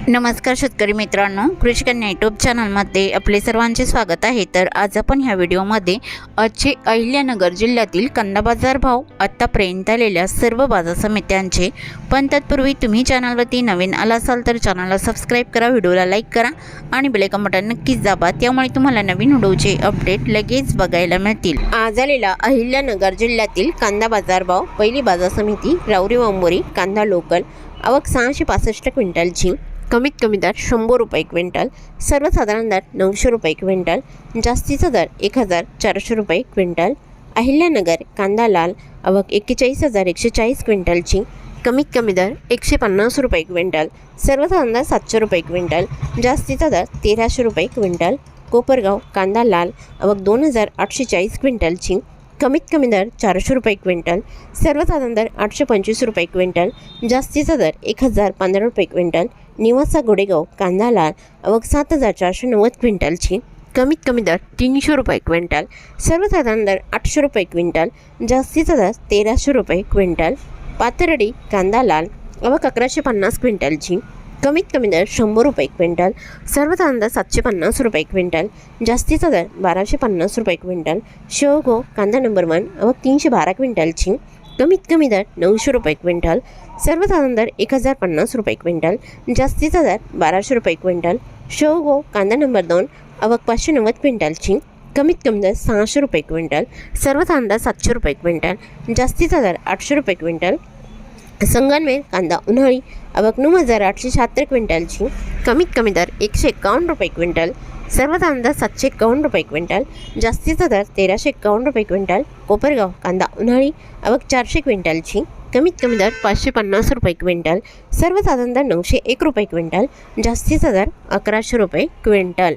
नमस्कार शेतकरी मित्रांनो, कृषी कन्या यूट्यूब चॅनलमध्ये आपले सर्वांचे स्वागत आहे। तर आज आपण ह्या व्हिडिओमध्ये आजचे अहिल्यानगर जिल्ह्यातील कांदा बाजार भाव, आत्तापर्यंत आलेल्या सर्व बाजार समित्यांचे, पण तत्पूर्वी तुम्ही चॅनलवरती नवीन आला असाल तर चॅनलला सबस्क्राईब करा, व्हिडिओला लाईक करा आणि बेल आयकॉन बटन नक्कीच दाबा, त्यामुळे तुम्हाला नवीन व्हिडिओचे अपडेट लगेच बघायला मिळतील। आज आलेला अहिल्यानगर जिल्ह्यातील कांदा बाजार भाव, पहिली बाजार समिती राऊरी वांबोरी कांदा लोकल, आवक 665 क्विंटलची, कमीत कमी दर 100 रुपये क्विंटल, सर्वसाधारण दर 900 रुपये क्विंटल, जास्तीचा दर 1400 रुपये क्विंटल। अहिल्यानगर कांदा लाल, आवक 41,140 क्विंटलची, कमीत कमी दर 150 रुपये क्विंटल, सर्वसाधारण दर 700 रुपये क्विंटल, जास्तीचा दर 1300 रुपये क्विंटल। कोपरगाव कांदा लाल, आवक 2,840 क्विंटलची, कमीत कमी दर 400 रुपये क्विंटल, सर्वसाधारण दर 825 रुपये क्विंटल, जास्तीचा दर 1,015 रुपये क्विंटल। निवासा गोडेगाव कांदा लाल, आवक 7,490 क्विंटलची, कमीत कमी दर 300 रुपये क्विंटल, सर्वसाधारण दर 800 रुपये क्विंटल, जास्तीचा दर 1300 रुपये क्विंटल। पाथर्डी कांदा लाल, आवक 1,150 क्विंटलची, कमीत कमी दर 100 रुपये क्विंटल, सर्वसाधारण दर 750 रुपये क्विंटल, जास्तीचा दर 1,250 रुपये क्विंटल। शेवगाव कांदा नंबर 1, आवक 312 क्विंटलची, कमीत कमी दर 900 रुपये क्विंटल, सर्वसाधारण दर 1,050 रुपये क्विंटल, जास्तीचा दर 1,200 रुपये क्विंटल। शेवगाव कांदा नंबर 2, आवक 590 क्विंटलची, कमीत कमी दर 600 रुपये क्विंटल, सर्वसाधारण दर 700 रुपये क्विंटल, जास्तीचा दर 800 रुपये क्विंटल। संगमनेर कांदा उन्हाळी, आवक 9,876 क्विंटलची, कमीत कमी दर 151 रुपये क्विंटल, सर्वसाधारण दर 751 रुपये क्विंटल, जास्तीचा दर 1,351 रुपये क्विंटल। कोपरगाव कांदा उन्हाळी, आवक 400 क्विंटलची, कमीत कमी दर 550 रुपये क्विंटल, सर्वसाधारण दर 901 रुपये क्विंटल, जास्तीचा दर 1,100 रुपये क्विंटल।